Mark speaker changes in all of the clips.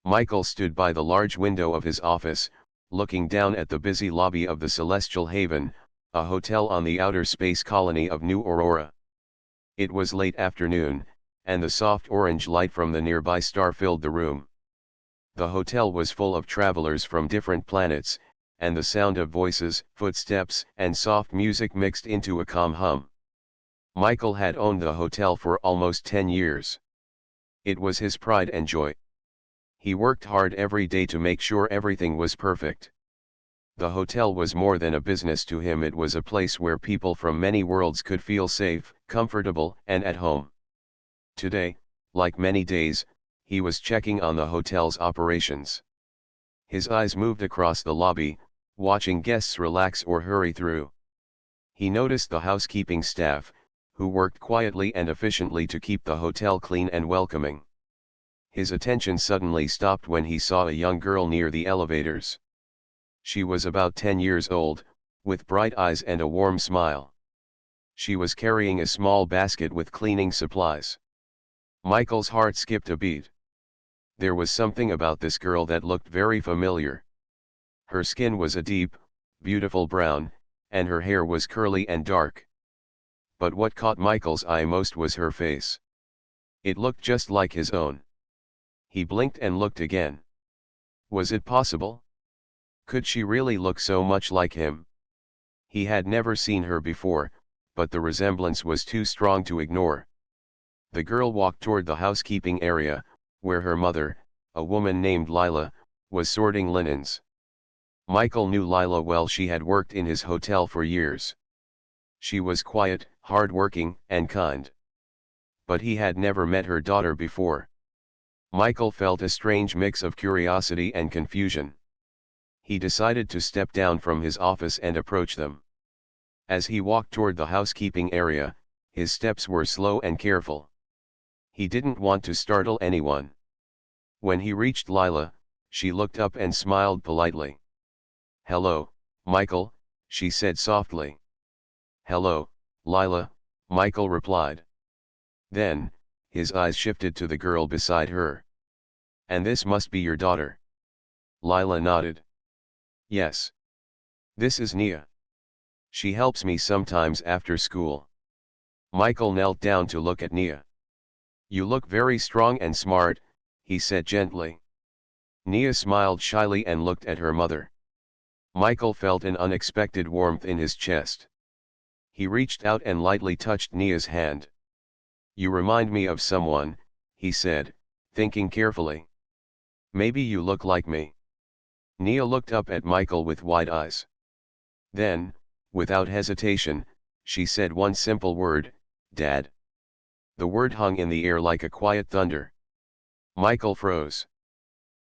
Speaker 1: Michael stood by the large window of his office, looking down at the busy lobby of the Celestial Haven, a hotel on the outer space colony of New Aurora. It was late afternoon, and the soft orange light from the nearby star filled the room. The hotel was full of travelers from different planets, and the sound of voices, footsteps, and soft music mixed into a calm hum. Michael had owned the hotel for almost 10 years. It was his pride and joy. He worked hard every day to make sure everything was perfect. The hotel was more than a business to him. It was a place where people from many worlds could feel safe, comfortable, and at home. Today, like many days, he was checking on the hotel's operations. His eyes moved across the lobby, watching guests relax or hurry through. He noticed the housekeeping staff, who worked quietly and efficiently to keep the hotel clean and welcoming. His attention suddenly stopped when he saw a young girl near the elevators. She was about 10 years old, with bright eyes and a warm smile. She was carrying a small basket with cleaning supplies. Michael's heart skipped a beat. There was something about this girl that looked very familiar. Her skin was a deep, beautiful brown, and her hair was curly and dark. But what caught Michael's eye most was her face. It looked just like his own. He blinked and looked again. Was it possible? Could she really look so much like him? He had never seen her before, but the resemblance was too strong to ignore. The girl walked toward the housekeeping area, where her mother, a woman named Lila, was sorting linens. Michael knew Lila well. She had worked in his hotel for years. She was quiet, hard-working, and kind. But he had never met her daughter before. Michael felt a strange mix of curiosity and confusion. He decided to step down from his office and approach them. As he walked toward the housekeeping area, his steps were slow and careful. He didn't want to startle anyone. When he reached Lila, she looked up and smiled politely. "Hello, Michael," she said softly. "Hello, Lila," Michael replied. Then, his eyes shifted to the girl beside her. "And this must be your daughter?" Lila nodded. "Yes. This is Nia. She helps me sometimes after school." Michael knelt down to look at Nia. "You look very strong and smart," he said gently. Nia smiled shyly and looked at her mother. Michael felt an unexpected warmth in his chest. He reached out and lightly touched Nia's hand. "You remind me of someone," he said, thinking carefully. "Maybe you look like me." Nia looked up at Michael with wide eyes. Then, without hesitation, she said one simple word, "Dad." The word hung in the air like a quiet thunder. Michael froze.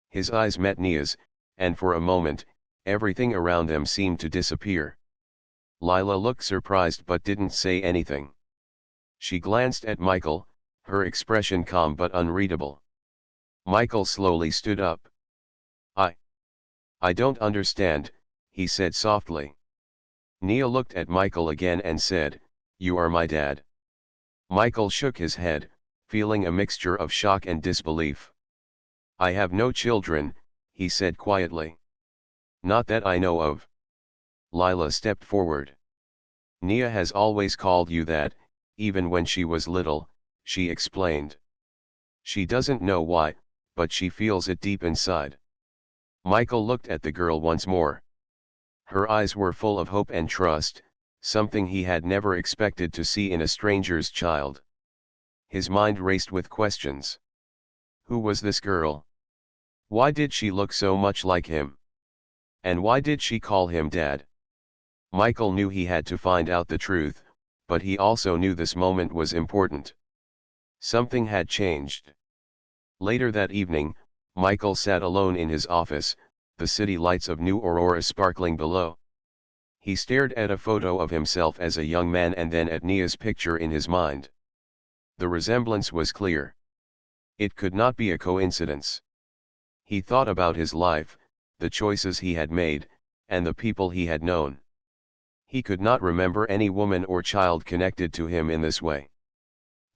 Speaker 1: His eyes met Nia's, and for a moment, everything around them seemed to disappear. Lila looked surprised but didn't say anything. She glanced at Michael, her expression calm but unreadable. Michael slowly stood up. I don't understand," he said softly. Nia looked at Michael again and said, "You are my dad." Michael shook his head, feeling a mixture of shock and disbelief. "I have no children," he said quietly. "Not that I know of." Lila stepped forward. "Nia has always called you that, even when she was little," she explained. "She doesn't know why, but she feels it deep inside." Michael looked at the girl once more. Her eyes were full of hope and trust, something he had never expected to see in a stranger's child. His mind raced with questions. Who was this girl? Why did she look so much like him? And why did she call him Dad? Michael knew he had to find out the truth, but he also knew this moment was important. Something had changed. Later that evening, Michael sat alone in his office, the city lights of New Aurora sparkling below. He stared at a photo of himself as a young man and then at Nia's picture in his mind. The resemblance was clear. It could not be a coincidence. He thought about his life, the choices he had made, and the people he had known. He could not remember any woman or child connected to him in this way.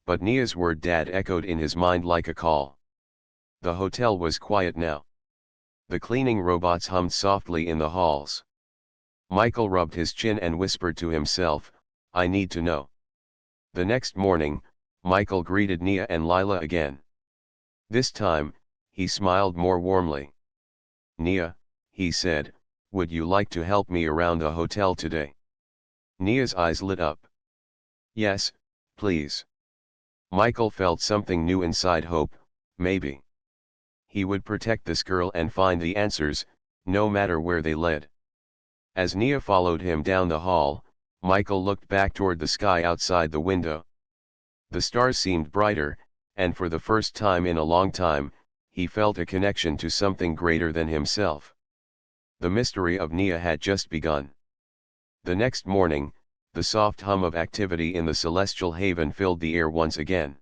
Speaker 1: But Nia's word Dad echoed in his mind like a call. The hotel was quiet now. The cleaning robots hummed softly in the halls. Michael rubbed his chin and whispered to himself, I need to know. The next morning, Michael greeted Nia and Lila again. This time, he smiled more warmly. Nia, he said, would you like to help me around the hotel today? Nia's eyes lit up. Yes, please. Michael felt something new inside, hope, maybe. He would protect this girl and find the answers, no matter where they led. As Nia followed him down the hall, Michael looked back toward the sky outside the window. The stars seemed brighter, and for the first time in a long time, he felt a connection to something greater than himself. The mystery of Nia had just begun. The next morning, the soft hum of activity in the celestial haven filled the air once again.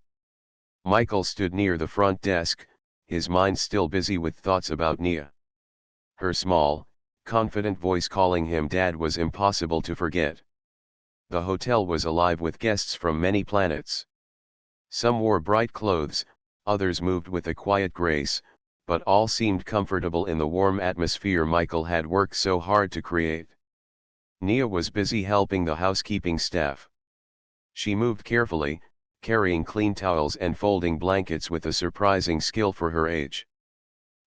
Speaker 1: Michael stood near the front desk, his mind still busy with thoughts about Nia. Her small, confident voice calling him Dad was impossible to forget. The hotel was alive with guests from many planets. Some wore bright clothes, others moved with a quiet grace, but all seemed comfortable in the warm atmosphere Michael had worked so hard to create. Nia was busy helping the housekeeping staff. She moved carefully, carrying clean towels and folding blankets with a surprising skill for her age.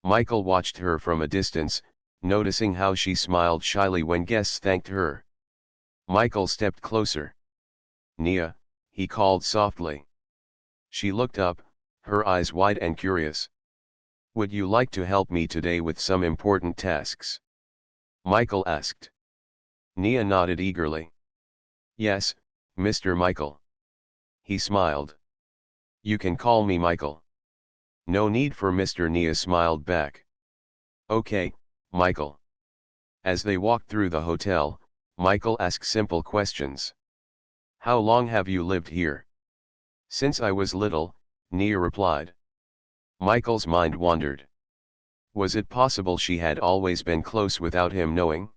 Speaker 1: Michael watched her from a distance, noticing how she smiled shyly when guests thanked her. Michael stepped closer. Nia, he called softly. She looked up, her eyes wide and curious. Would you like to help me today with some important tasks? Michael asked. Nia nodded eagerly. Yes, Mr. Michael. He smiled. You can call me Michael. No need for Mr. Nia smiled back. Okay, Michael. As they walked through the hotel, Michael asked simple questions. How long have you lived here? Since I was little, Nia replied. Michael's mind wandered. Was it possible she had always been close without him knowing?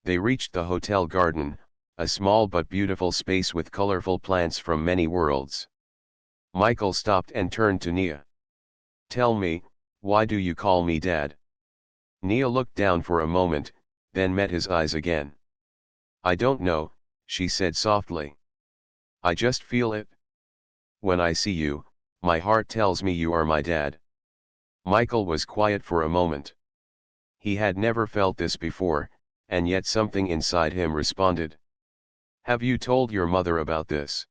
Speaker 1: They reached the hotel garden, a small but beautiful space with colorful plants from many worlds. Michael stopped and turned to Nia. Tell me, why do you call me Dad? Nia looked down for a moment, then met his eyes again. I don't know, she said softly. I just feel it. When I see you, my heart tells me you are my dad. Michael was quiet for a moment. He had never felt this before, and yet something inside him responded. Have you told your mother about this?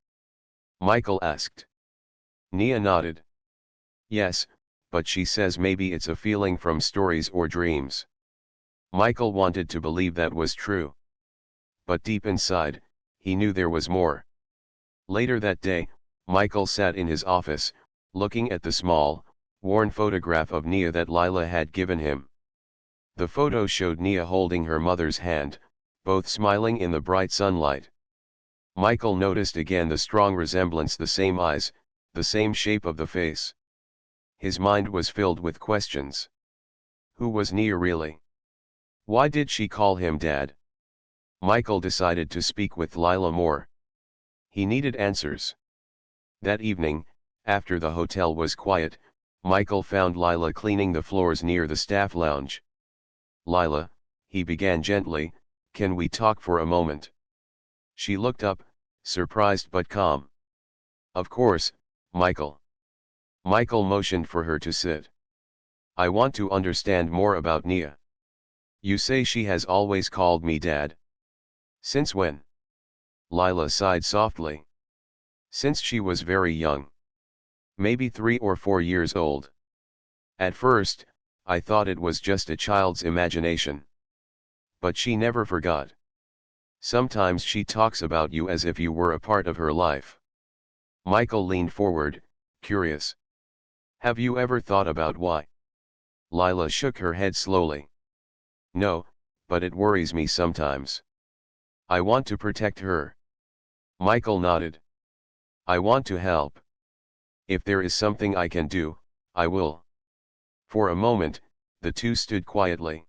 Speaker 1: Michael asked. Nia nodded. Yes, but she says maybe it's a feeling from stories or dreams. Michael wanted to believe that was true. But deep inside, he knew there was more. Later that day, Michael sat in his office, looking at the small, worn photograph of Nia that Lila had given him. The photo showed Nia holding her mother's hand, both smiling in the bright sunlight. Michael noticed again the strong resemblance, the same eyes, the same shape of the face. His mind was filled with questions. Who was Nia really? Why did she call him Dad? Michael decided to speak with Lila more. He needed answers. That evening, after the hotel was quiet, Michael found Lila cleaning the floors near the staff lounge. Lila, he began gently, can we talk for a moment? She looked up, surprised but calm. Of course, Michael. Michael motioned for her to sit. I want to understand more about Nia. You say she has always called me Dad. Since when? Lila sighed softly. Since she was very young. Maybe 3 or 4 years old. At first, I thought it was just a child's imagination. But she never forgot. Sometimes she talks about you as if you were a part of her life. Michael leaned forward, curious. Have you ever thought about why? Lila shook her head slowly. No, but it worries me sometimes. I want to protect her. Michael nodded. I want to help. If there is something I can do, I will. For a moment, the two stood quietly.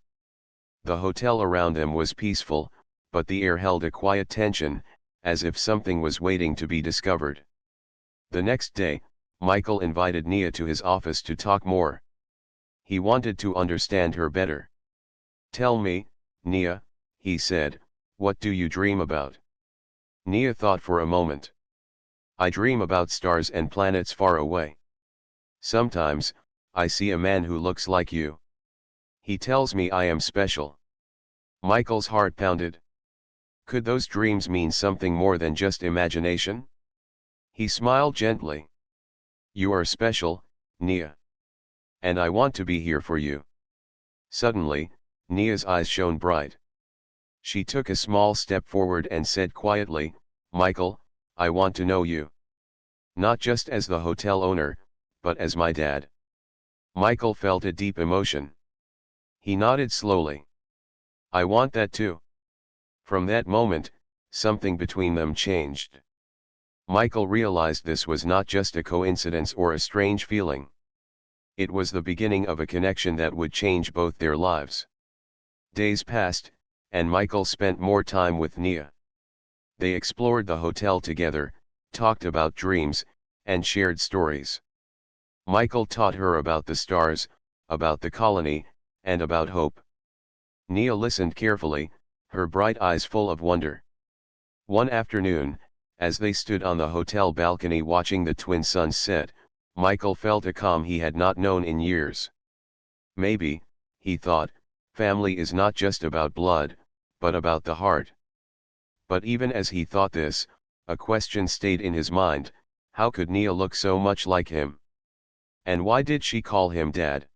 Speaker 1: The hotel around them was peaceful, but the air held a quiet tension, as if something was waiting to be discovered. The next day, Michael invited Nia to his office to talk more. He wanted to understand her better. "Tell me, Nia," he said, "what do you dream about?" Nia thought for a moment. "I dream about stars and planets far away. Sometimes, I see a man who looks like you. He tells me I am special." Michael's heart pounded. Could those dreams mean something more than just imagination? He smiled gently. "You are special, Nia. And I want to be here for you." Suddenly, Nia's eyes shone bright. She took a small step forward and said quietly, "Michael, I want to know you. Not just as the hotel owner, but as my dad." Michael felt a deep emotion. He nodded slowly. "I want that too." From that moment, something between them changed. Michael realized this was not just a coincidence or a strange feeling. It was the beginning of a connection that would change both their lives. Days passed, and Michael spent more time with Nia. They explored the hotel together, talked about dreams, and shared stories. Michael taught her about the stars, about the colony, and about hope. Nia listened carefully, her bright eyes full of wonder. One afternoon, as they stood on the hotel balcony watching the twin suns set, Michael felt a calm he had not known in years. Maybe, he thought, family is not just about blood, but about the heart. But even as he thought this, a question stayed in his mind: how could Nia look so much like him? And why did she call him Dad?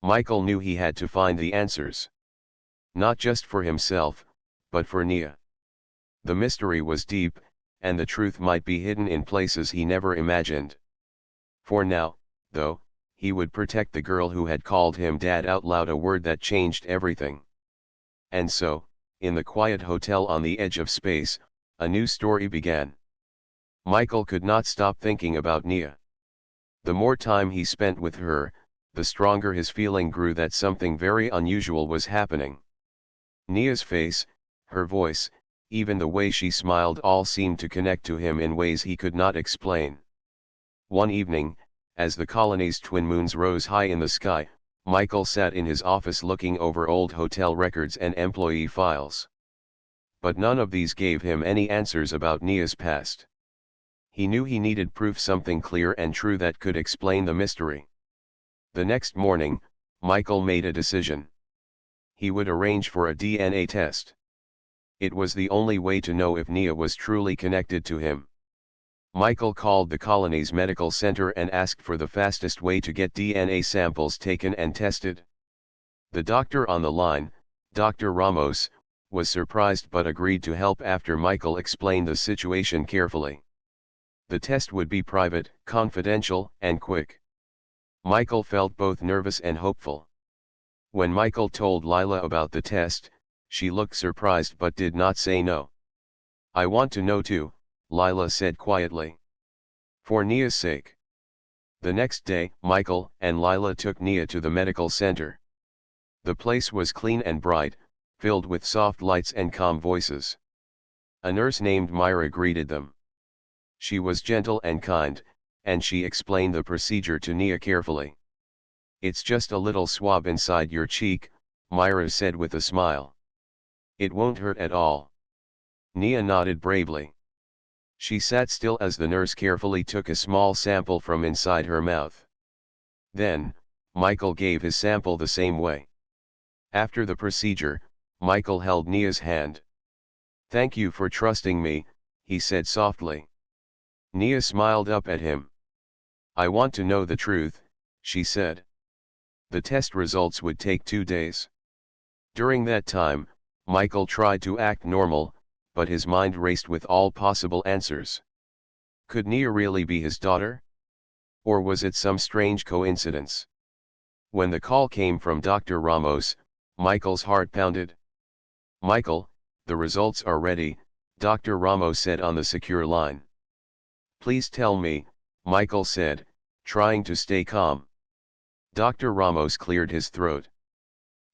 Speaker 1: Michael knew he had to find the answers. Not just for himself, but for Nia. The mystery was deep, and the truth might be hidden in places he never imagined. For now, though, he would protect the girl who had called him Dad out loud, a word that changed everything. And so, in the quiet hotel on the edge of space, a new story began. Michael could not stop thinking about Nia. The more time he spent with her, the stronger his feeling grew that something very unusual was happening. Nia's face, her voice, even the way she smiled, all seemed to connect to him in ways he could not explain. One evening, as the colony's twin moons rose high in the sky, Michael sat in his office looking over old hotel records and employee files. But none of these gave him any answers about Nia's past. He knew he needed proof, something clear and true that could explain the mystery. The next morning, Michael made a decision. He would arrange for a DNA test. It was the only way to know if Nia was truly connected to him. Michael called the colony's medical center and asked for the fastest way to get DNA samples taken and tested. The doctor on the line, Dr. Ramos, was surprised but agreed to help after Michael explained the situation carefully. The test would be private, confidential, and quick. Michael felt both nervous and hopeful. When Michael told Lila about the test, she looked surprised but did not say no. "I want to know too," Lila said quietly. "For Nia's sake." The next day, Michael and Lila took Nia to the medical center. The place was clean and bright, filled with soft lights and calm voices. A nurse named Myra greeted them. She was gentle and kind, and she explained the procedure to Nia carefully. "It's just a little swab inside your cheek," Myra said with a smile. "It won't hurt at all." Nia nodded bravely. She sat still as the nurse carefully took a small sample from inside her mouth. Then, Michael gave his sample the same way. After the procedure, Michael held Nia's hand. "Thank you for trusting me," he said softly. Nia smiled up at him. "I want to know the truth," she said. The test results would take 2 days. During that time, Michael tried to act normal, but his mind raced with all possible answers. Could Nia really be his daughter? Or was it some strange coincidence? When the call came from Dr. Ramos, Michael's heart pounded. "Michael, the results are ready," Dr. Ramos said on the secure line. "Please tell me," Michael said, trying to stay calm. Dr. Ramos cleared his throat.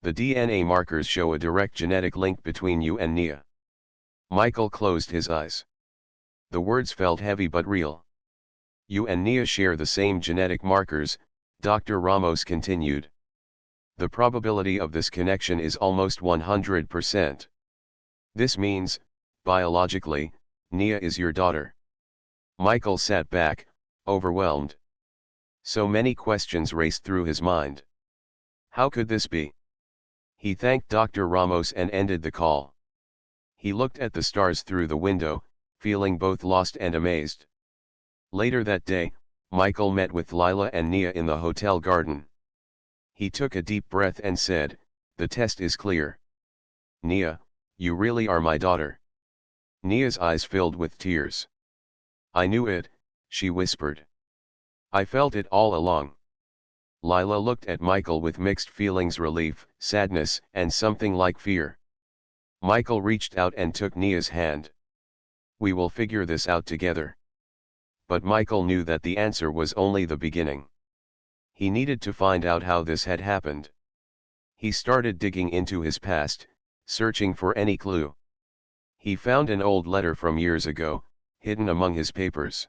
Speaker 1: "The DNA markers show a direct genetic link between you and Nia." Michael closed his eyes. The words felt heavy but real. You and Nia share the same genetic markers, Dr. Ramos continued. The probability of this connection is almost 100%. This means, biologically, Nia is your daughter. Michael sat back, overwhelmed. So many questions raced through his mind. How could this be? He thanked Dr. Ramos and ended the call. He looked at the stars through the window, feeling both lost and amazed. Later that day, Michael met with Lila and Nia in the hotel garden. He took a deep breath and said, "The test is clear. Nia, you really are my daughter." Nia's eyes filled with tears. "I knew it," she whispered. "I felt it all along." Lila looked at Michael with mixed feelings: relief, sadness, and something like fear. Michael reached out and took Nia's hand. "We will figure this out together." But Michael knew that the answer was only the beginning. He needed to find out how this had happened. He started digging into his past, searching for any clue. He found an old letter from years ago, hidden among his papers.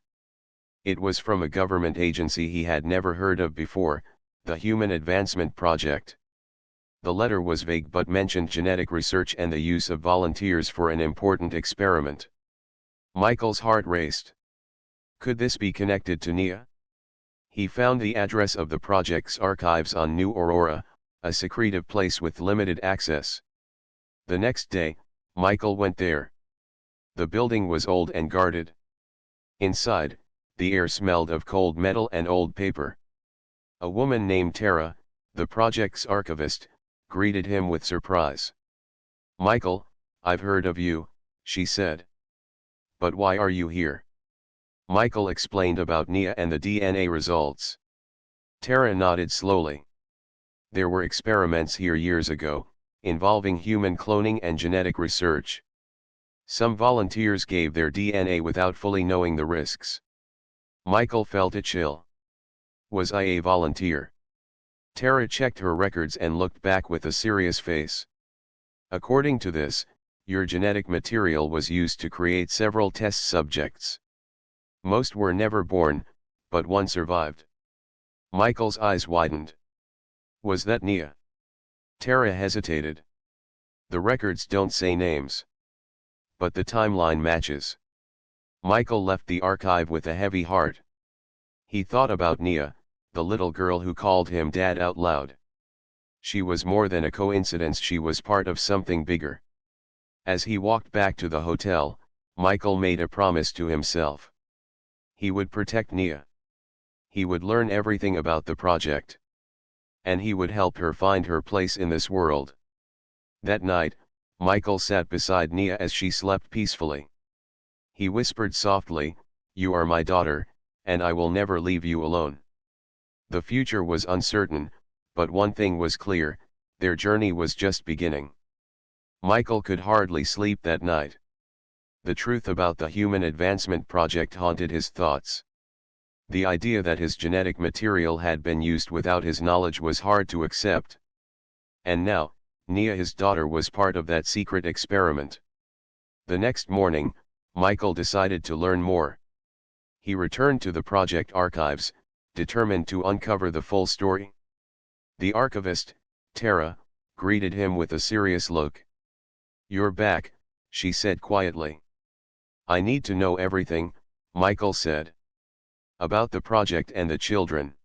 Speaker 1: It was from a government agency he had never heard of before, the Human Advancement Project. The letter was vague but mentioned genetic research and the use of volunteers for an important experiment. Michael's heart raced. Could this be connected to Nia? He found the address of the project's archives on New Aurora, a secretive place with limited access. The next day, Michael went there. The building was old and guarded. Inside, the air smelled of cold metal and old paper. A woman named Tara, the project's archivist, greeted him with surprise. "Michael, I've heard of you," she said. "But why are you here?" Michael explained about Nia and the DNA results. Tara nodded slowly. "There were experiments here years ago, involving human cloning and genetic research. Some volunteers gave their DNA without fully knowing the risks." Michael felt a chill. "Was I a volunteer?" Tara checked her records and looked back with a serious face. "According to this, your genetic material was used to create several test subjects. Most were never born, but one survived." Michael's eyes widened. "Was that Nia?" Tara hesitated. "The records don't say names. But the timeline matches." Michael left the archive with a heavy heart. He thought about Nia, the little girl who called him Dad out loud. She was more than a coincidence, she was part of something bigger. As he walked back to the hotel, Michael made a promise to himself. He would protect Nia. He would learn everything about the project. And he would help her find her place in this world. That night, Michael sat beside Nia as she slept peacefully. He whispered softly, "You are my daughter, and I will never leave you alone." The future was uncertain, but one thing was clear: their journey was just beginning. Michael could hardly sleep that night. The truth about the Human Advancement Project haunted his thoughts. The idea that his genetic material had been used without his knowledge was hard to accept. And now, Nia, his daughter, was part of that secret experiment. The next morning, Michael decided to learn more. He returned to the project archives, determined to uncover the full story. The archivist, Tara, greeted him with a serious look. "You're back," she said quietly. "I need to know everything," Michael said. "About the project and the children."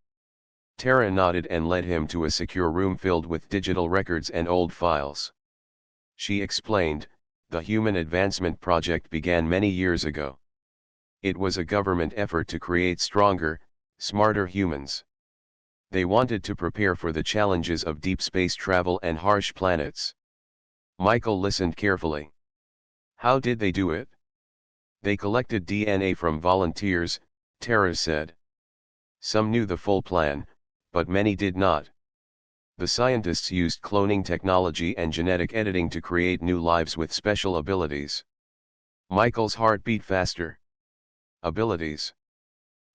Speaker 1: Tara nodded and led him to a secure room filled with digital records and old files. She explained, "The Human Advancement Project began many years ago. It was a government effort to create stronger, smarter humans. They wanted to prepare for the challenges of deep space travel and harsh planets." Michael listened carefully. "How did they do it?" "They collected DNA from volunteers," Tara said. "Some knew the full plan, but many did not. The scientists used cloning technology and genetic editing to create new lives with special abilities." Michael's heart beat faster. Abilities.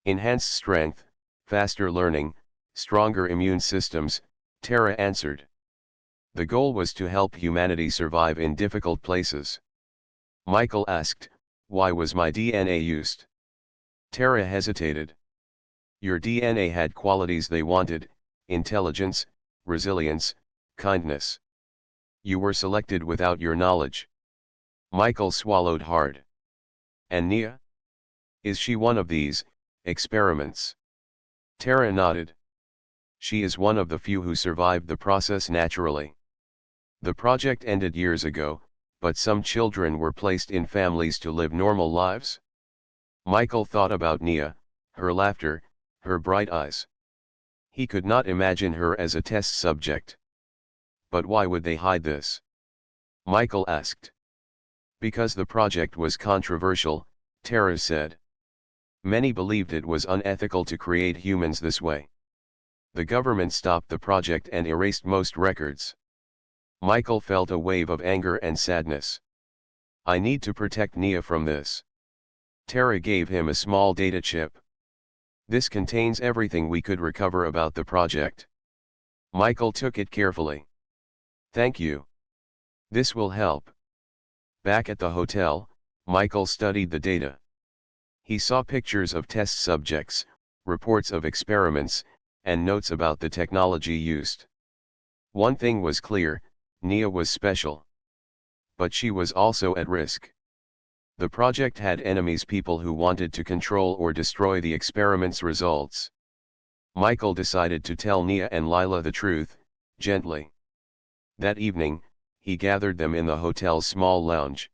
Speaker 1: "Enhanced strength, faster learning, stronger immune systems," Tara answered. "The goal was to help humanity survive in difficult places." Michael asked, "Why was my DNA used?" Tara hesitated. Your DNA had qualities they wanted: intelligence, resilience, kindness. You were selected without your knowledge. Michael swallowed hard. And Nia? Is she one of these experiments? Tara nodded. She is one of the few who survived the process naturally. The project ended years ago, but some children were placed in families to live normal lives. Michael thought about Nia, her laughter, her bright eyes. He could not imagine her as a test subject. But why would they hide this? Michael asked. Because the project was controversial, Tara said. Many believed it was unethical to create humans this way. The government stopped the project and erased most records. Michael felt a wave of anger and sadness. I need to protect Nia from this. Tara gave him a small data chip. This contains everything we could recover about the project. Michael took it carefully. Thank you. This will help. Back at the hotel, Michael studied the data. He saw pictures of test subjects, reports of experiments, and notes about the technology used. One thing was clear: Nia was special. But she was also at risk. The project had enemies, people who wanted to control or destroy the experiment's results. Michael decided to tell Nia and Lila the truth, gently. That evening, he gathered them in the hotel's small lounge.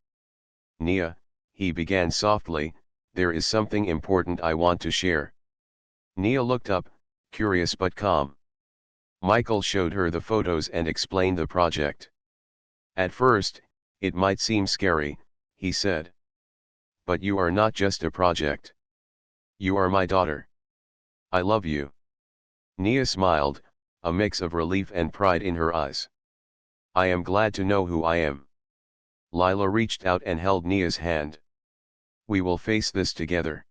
Speaker 1: Nia, he began softly, there is something important I want to share. Nia looked up, curious but calm. Michael showed her the photos and explained the project. At first, it might seem scary, he said. But you are not just a project. You are my daughter. I love you. Nia smiled, a mix of relief and pride in her eyes. I am glad to know who I am. Lila reached out and held Nia's hand. We will face this together.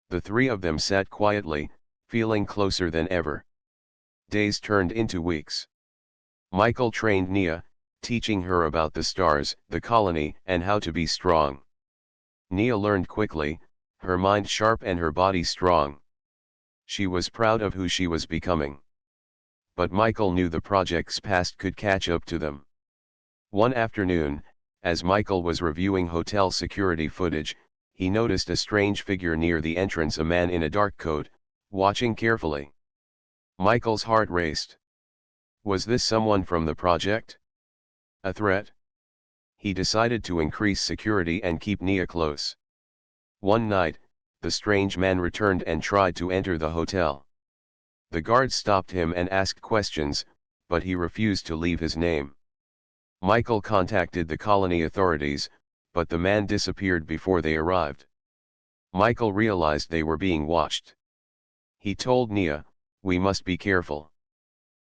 Speaker 1: The three of them sat quietly, feeling closer than ever. Days turned into weeks. Michael trained Nia, teaching her about the stars, the colony, and how to be strong. Nia learned quickly, her mind sharp and her body strong. She was proud of who she was becoming. But Michael knew the project's past could catch up to them. One afternoon, as Michael was reviewing hotel security footage, he noticed a strange figure near the entrance, a man in a dark coat, watching carefully. Michael's heart raced. Was this someone from the project? A threat? He decided to increase security and keep Nia close. One night, the strange man returned and tried to enter the hotel. The guards stopped him and asked questions, but he refused to leave his name. Michael contacted the colony authorities, but the man disappeared before they arrived. Michael realized they were being watched. He told Nia, we must be careful.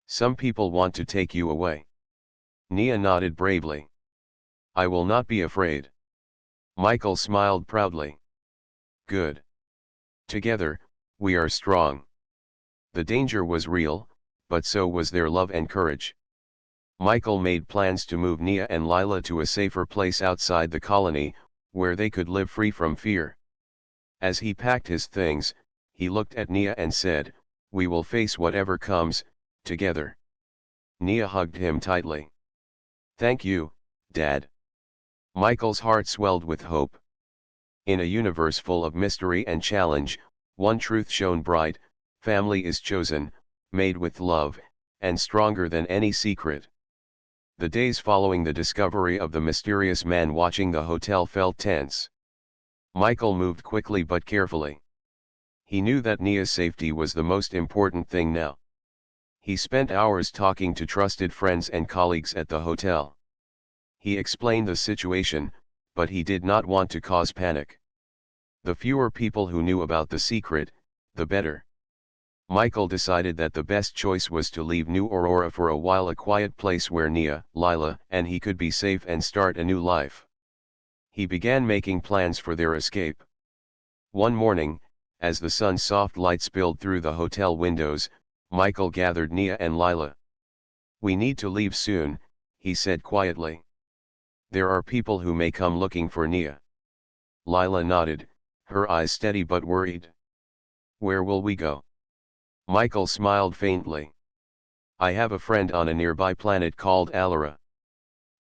Speaker 1: Some people want to take you away. Nia nodded bravely. I will not be afraid. Michael smiled proudly. Good. Together, we are strong. The danger was real, but so was their love and courage. Michael made plans to move Nia and Lila to a safer place outside the colony, where they could live free from fear. As he packed his things, he looked at Nia and said, we will face whatever comes, together. Nia hugged him tightly. Thank you, Dad. Michael's heart swelled with hope. In a universe full of mystery and challenge, one truth shone bright: family is chosen, made with love, and stronger than any secret. The days following the discovery of the mysterious man watching the hotel felt tense. Michael moved quickly but carefully. He knew that Nia's safety was the most important thing now. He spent hours talking to trusted friends and colleagues at the hotel. He explained the situation, but he did not want to cause panic. The fewer people who knew about the secret, the better. Michael decided that the best choice was to leave New Aurora for a while, a quiet place where Nia, Lila, and he could be safe and start a new life. He began making plans for their escape. One morning, as the sun's soft light spilled through the hotel windows, Michael gathered Nia and Lila. We need to leave soon, he said quietly. There are people who may come looking for Nia. Lila nodded, her eyes steady but worried. Where will we go? Michael smiled faintly. I have a friend on a nearby planet called Alara.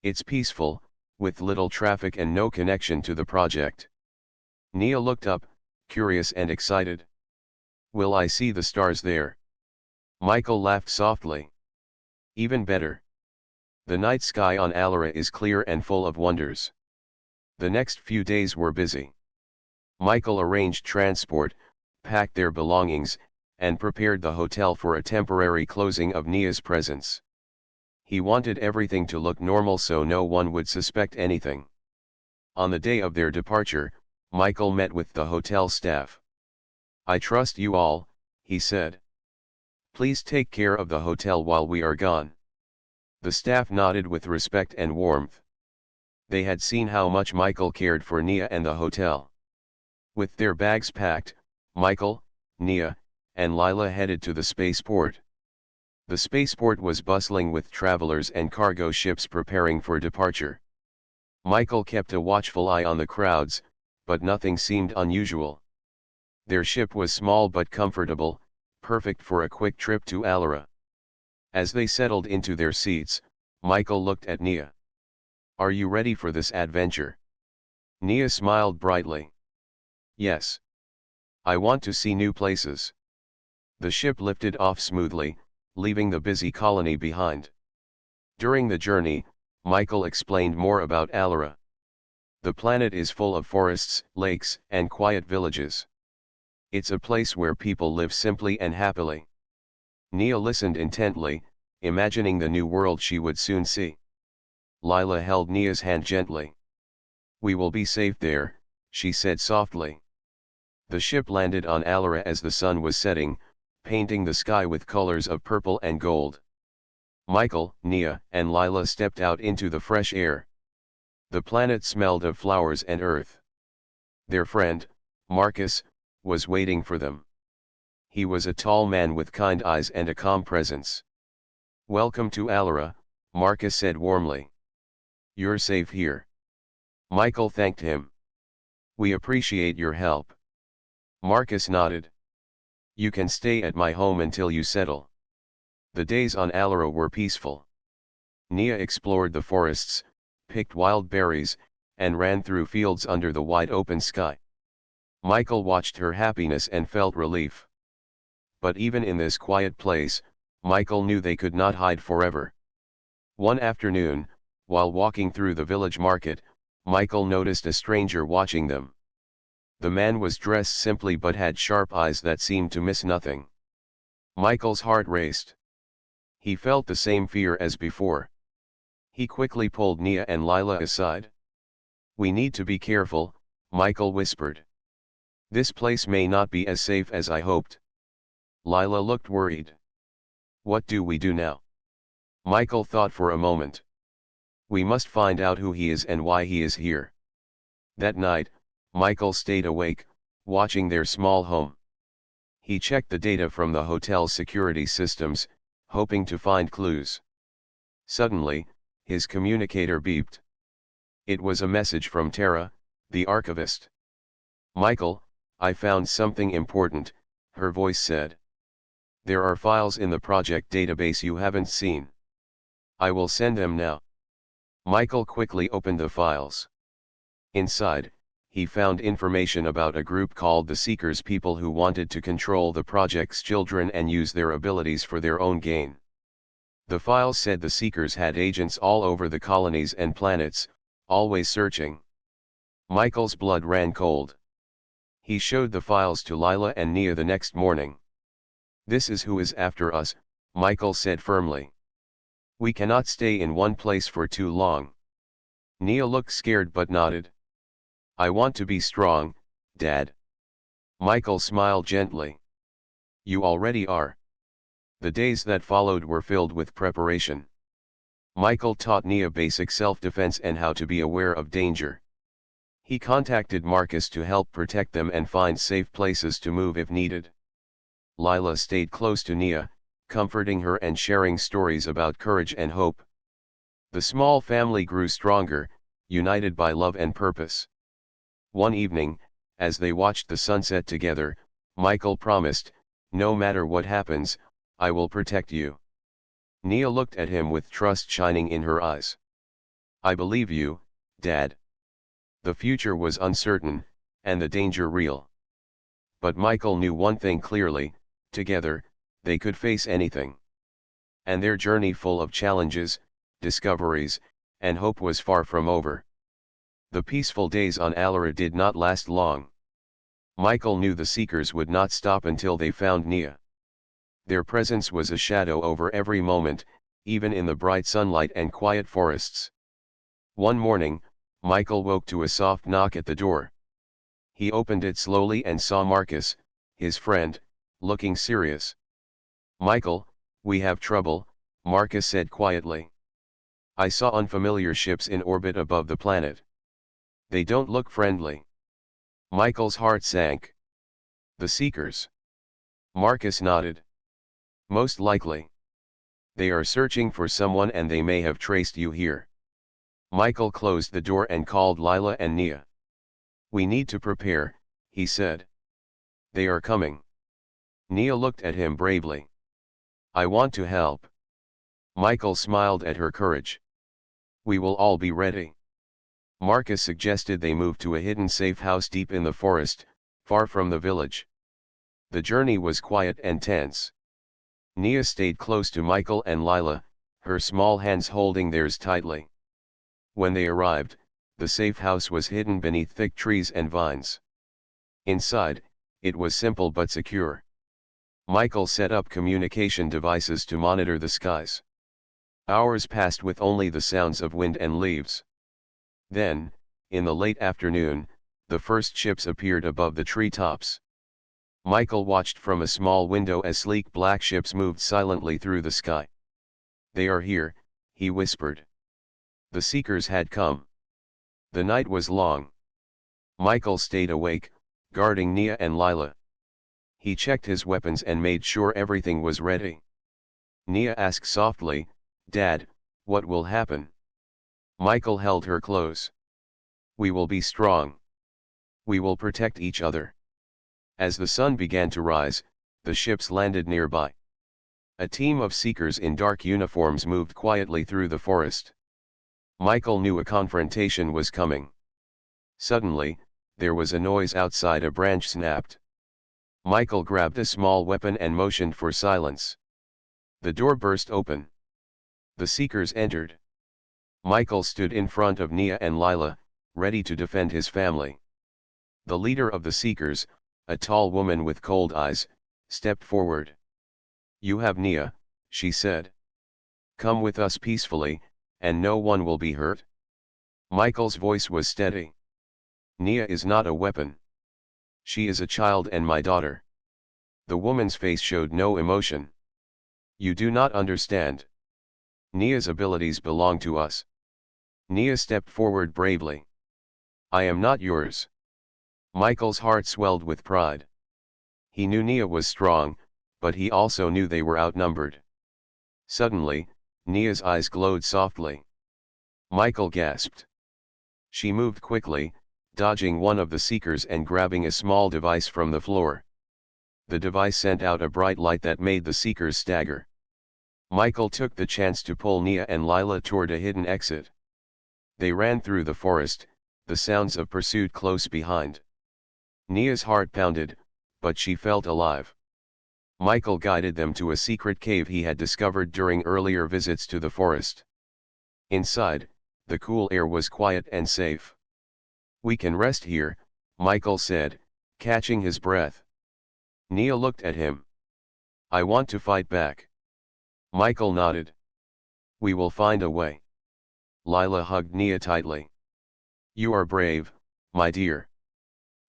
Speaker 1: It's peaceful, with little traffic and no connection to the project. Nia looked up, curious and excited. Will I see the stars there? Michael laughed softly. Even better. The night sky on Alara is clear and full of wonders. The next few days were busy. Michael arranged transport, packed their belongings, and prepared the hotel for a temporary closing of Nia's presence. He wanted everything to look normal so no one would suspect anything. On the day of their departure, Michael met with the hotel staff. I trust you all, he said. Please take care of the hotel while we are gone. The staff nodded with respect and warmth. They had seen how much Michael cared for Nia and the hotel. With their bags packed, Michael, Nia, and Lila headed to the spaceport. The spaceport was bustling with travelers and cargo ships preparing for departure. Michael kept a watchful eye on the crowds, but nothing seemed unusual. Their ship was small but comfortable, perfect for a quick trip to Alara. As they settled into their seats, Michael looked at Nia. Are you ready for this adventure? Nia smiled brightly. Yes. I want to see new places. The ship lifted off smoothly, leaving the busy colony behind. During the journey, Michael explained more about Alara. The planet is full of forests, lakes, and quiet villages. It's a place where people live simply and happily. Nia listened intently, imagining the new world she would soon see. Lila held Nia's hand gently. We will be safe there, she said softly. The ship landed on Alara as the sun was setting, painting the sky with colors of purple and gold. Michael, Nia, and Lila stepped out into the fresh air. The planet smelled of flowers and earth. Their friend, Marcus, was waiting for them. He was a tall man with kind eyes and a calm presence. Welcome to Alara, Marcus said warmly. You're safe here. Michael thanked him. We appreciate your help. Marcus nodded. You can stay at my home until you settle. The days on Alara were peaceful. Nia explored the forests, picked wild berries, and ran through fields under the wide open sky. Michael watched her happiness and felt relief. But even in this quiet place, Michael knew they could not hide forever. One afternoon, while walking through the village market, Michael noticed a stranger watching them. The man was dressed simply but had sharp eyes that seemed to miss nothing. Michael's heart raced. He felt the same fear as before. He quickly pulled Nia and Lila aside. We need to be careful, Michael whispered. This place may not be as safe as I hoped. Lila looked worried. What do we do now? Michael thought for a moment. We must find out who he is and why he is here. That night, Michael stayed awake, watching their small home. He checked the data from the hotel's security systems, hoping to find clues. Suddenly, his communicator beeped. It was a message from Tara, the archivist. Michael, I found something important, her voice said. There are files in the project database you haven't seen. I will send them now. Michael quickly opened the files. Inside, he found information about a group called the Seekers, people who wanted to control the project's children and use their abilities for their own gain. The files said the Seekers had agents all over the colonies and planets, always searching. Michael's blood ran cold. He showed the files to Lila and Nia the next morning. This is who is after us, Michael said firmly. We cannot stay in one place for too long. Nia looked scared but nodded. I want to be strong, Dad. Michael smiled gently. You already are. The days that followed were filled with preparation. Michael taught Nia basic self-defense and how to be aware of danger. He contacted Marcus to help protect them and find safe places to move if needed. Lila stayed close to Nia, comforting her and sharing stories about courage and hope. The small family grew stronger, united by love and purpose. One evening, as they watched the sunset together, Michael promised, "No matter what happens, I will protect you." Nia looked at him with trust shining in her eyes. "I believe you, Dad." The future was uncertain, and the danger real. But Michael knew one thing clearly: together, they could face anything. And their journey, full of challenges, discoveries, and hope, was far from over. The peaceful days on Alara did not last long. Michael knew the seekers would not stop until they found Nia. Their presence was a shadow over every moment, even in the bright sunlight and quiet forests. One morning, Michael woke to a soft knock at the door. He opened it slowly and saw Marcus, his friend, looking serious. "Michael, we have trouble," Marcus said quietly. "I saw unfamiliar ships in orbit above the planet. They don't look friendly." Michael's heart sank. "The Seekers?" Marcus nodded. "Most likely. They are searching for someone and they may have traced you here." Michael closed the door and called Lila and Nia. "We need to prepare," he said. "They are coming." Nia looked at him bravely. "I want to help." Michael smiled at her courage. "We will all be ready." Marcus suggested they move to a hidden safe house deep in the forest, far from the village. The journey was quiet and tense. Nia stayed close to Michael and Lila, her small hands holding theirs tightly. When they arrived, the safe house was hidden beneath thick trees and vines. Inside, it was simple but secure. Michael set up communication devices to monitor the skies. Hours passed with only the sounds of wind and leaves. Then, in the late afternoon, the first ships appeared above the treetops. Michael watched from a small window as sleek black ships moved silently through the sky. "They are here," he whispered. The Seekers had come. The night was long. Michael stayed awake, guarding Nia and Lila. He checked his weapons and made sure everything was ready. Nia asked softly, "Dad, what will happen?" Michael held her close. "We will be strong. We will protect each other." As the sun began to rise, the ships landed nearby. A team of Seekers in dark uniforms moved quietly through the forest. Michael knew a confrontation was coming. Suddenly, there was a noise outside. A branch snapped. Michael grabbed a small weapon and motioned for silence. The door burst open. The Seekers entered. Michael stood in front of Nia and Lila, ready to defend his family. The leader of the Seekers, a tall woman with cold eyes, stepped forward. "You have Nia," she said. "Come with us peacefully, and no one will be hurt." Michael's voice was steady. "Nia is not a weapon. She is a child and my daughter." The woman's face showed no emotion. "You do not understand. Nia's abilities belong to us." Nia stepped forward bravely. "I am not yours." Michael's heart swelled with pride. He knew Nia was strong, but he also knew they were outnumbered. Suddenly, Nia's eyes glowed softly. Michael gasped. She moved quickly, dodging one of the Seekers and grabbing a small device from the floor. The device sent out a bright light that made the Seekers stagger. Michael took the chance to pull Nia and Lila toward a hidden exit. They ran through the forest, the sounds of pursuit close behind. Nia's heart pounded, but she felt alive. Michael guided them to a secret cave he had discovered during earlier visits to the forest. Inside, the cool air was quiet and safe. "We can rest here," Michael said, catching his breath. Nia looked at him. "I want to fight back." Michael nodded. "We will find a way." Lila hugged Nia tightly. "You are brave, my dear."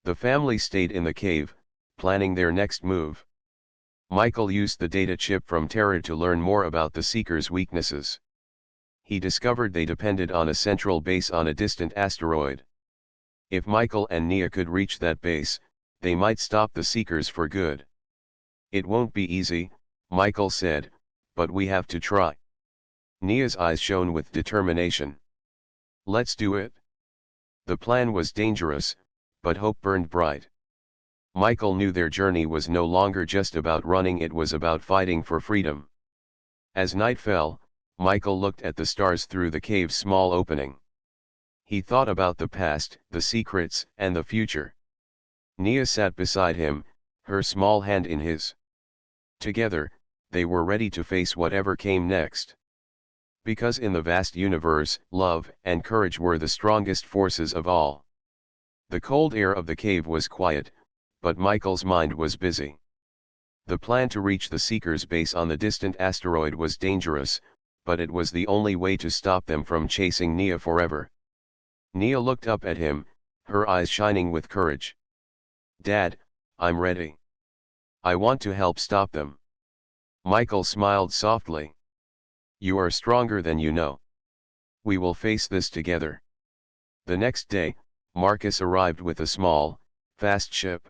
Speaker 1: The family stayed in the cave, planning their next move. Michael used the data chip from Terra to learn more about the Seekers' weaknesses. He discovered they depended on a central base on a distant asteroid. If Michael and Nia could reach that base, they might stop the Seekers for good. "It won't be easy," Michael said, "but we have to try." Nia's eyes shone with determination. "Let's do it." The plan was dangerous, but hope burned bright. Michael knew their journey was no longer just about running, it was about fighting for freedom. As night fell, Michael looked at the stars through the cave's small opening. He thought about the past, the secrets, and the future. Nia sat beside him, her small hand in his. Together, they were ready to face whatever came next. Because in the vast universe, love and courage were the strongest forces of all. The cold air of the cave was quiet, but Michael's mind was busy. The plan to reach the Seeker's base on the distant asteroid was dangerous, but it was the only way to stop them from chasing Nia forever. Nia looked up at him, her eyes shining with courage. "Dad, I'm ready. I want to help stop them." Michael smiled softly. "You are stronger than you know. We will face this together." The next day, Marcus arrived with a small, fast ship.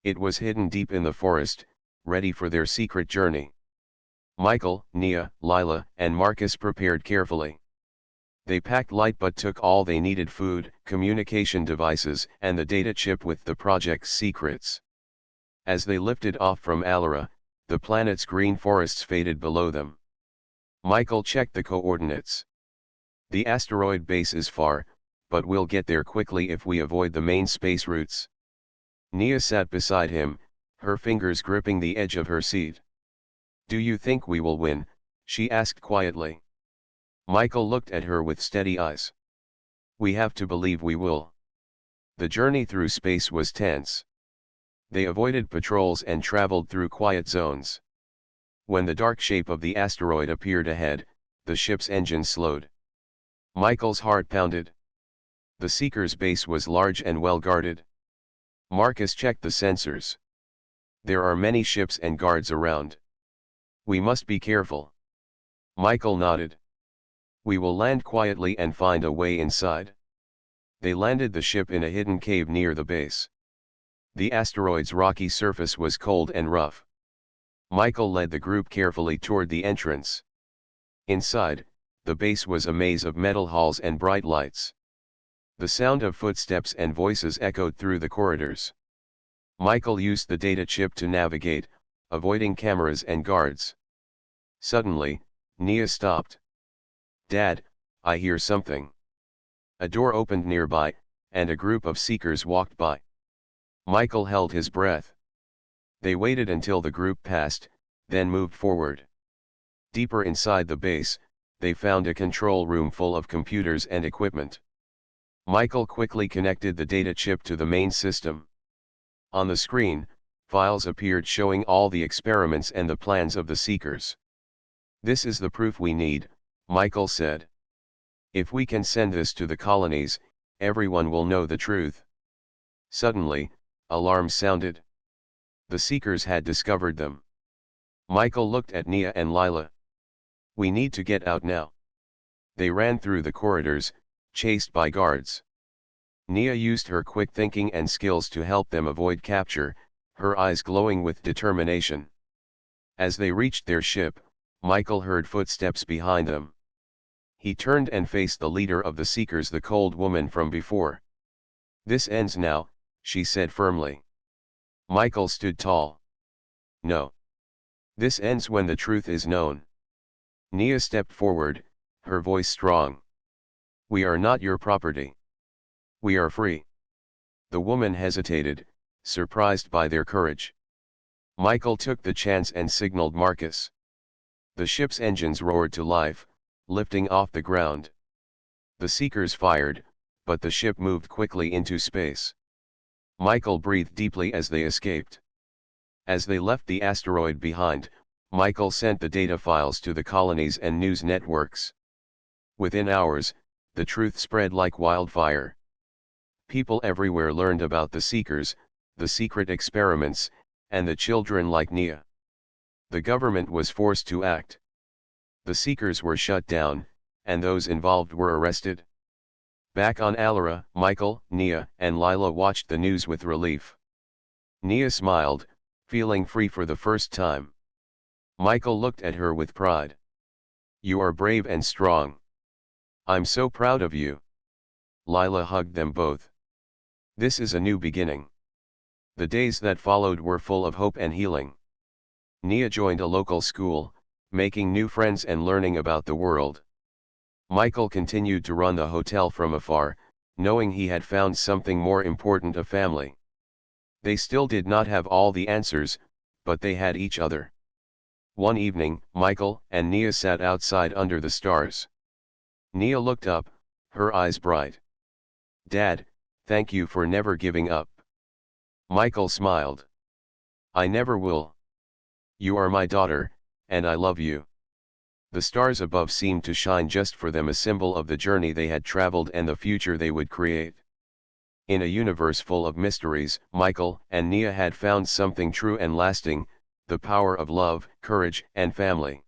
Speaker 1: It was hidden deep in the forest, ready for their secret journey. Michael, Nia, Lila, and Marcus prepared carefully. They packed light but took all they needed: food, communication devices, and the data chip with the project's secrets. As they lifted off from Alara, the planet's green forests faded below them. Michael checked the coordinates. "The asteroid base is far, but we'll get there quickly if we avoid the main space routes." Nia sat beside him, her fingers gripping the edge of her seat. "Do you think we will win?" she asked quietly. Michael looked at her with steady eyes. "We have to believe we will." The journey through space was tense. They avoided patrols and traveled through quiet zones. When the dark shape of the asteroid appeared ahead, the ship's engine slowed. Michael's heart pounded. The Seeker's base was large and well guarded. Marcus checked the sensors. "There are many ships and guards around. We must be careful." Michael nodded. "We will land quietly and find a way inside." They landed the ship in a hidden cave near the base. The asteroid's rocky surface was cold and rough. Michael led the group carefully toward the entrance. Inside, the base was a maze of metal halls and bright lights. The sound of footsteps and voices echoed through the corridors. Michael used the data chip to navigate, avoiding cameras and guards. Suddenly, Nia stopped. "Dad, I hear something." A door opened nearby, and a group of Seekers walked by. Michael held his breath. They waited until the group passed, then moved forward. Deeper inside the base, they found a control room full of computers and equipment. Michael quickly connected the data chip to the main system. On the screen, files appeared showing all the experiments and the plans of the Seekers. "This is the proof we need," Michael said. "If we can send this to the colonies, everyone will know the truth." Suddenly, alarms sounded. The Seekers had discovered them. Michael looked at Nia and Lila. "We need to get out now." They ran through the corridors, chased by guards. Nia used her quick thinking and skills to help them avoid capture, her eyes glowing with determination. As they reached their ship, Michael heard footsteps behind them. He turned and faced the leader of the Seekers, the cold woman from before. "This ends now," she said firmly. Michael stood tall. "No. This ends when the truth is known." Nia stepped forward, her voice strong. "We are not your property. We are free." The woman hesitated, surprised by their courage. Michael took the chance and signaled Marcus. The ship's engines roared to life, lifting off the ground. The Seekers fired, but the ship moved quickly into space. Michael breathed deeply as they escaped. As they left the asteroid behind, Michael sent the data files to the colonies and news networks. Within hours, the truth spread like wildfire. People everywhere learned about the Seekers, the secret experiments, and the children like Nia. The government was forced to act. The Seekers were shut down, and those involved were arrested. Back on Alara, Michael, Nia, and Lila watched the news with relief. Nia smiled, feeling free for the first time. Michael looked at her with pride. "You are brave and strong. I'm so proud of you." Lila hugged them both. "This is a new beginning." The days that followed were full of hope and healing. Nia joined a local school, making new friends and learning about the world. Michael continued to run the hotel from afar, knowing he had found something more important: a family. They still did not have all the answers, but they had each other. One evening, Michael and Nia sat outside under the stars. Nia looked up, her eyes bright. "Dad, thank you for never giving up." Michael smiled. "I never will. You are my daughter, and I love you." The stars above seemed to shine just for them, a symbol of the journey they had traveled and the future they would create. In a universe full of mysteries, Michael and Nia had found something true and lasting: the power of love, courage, and family.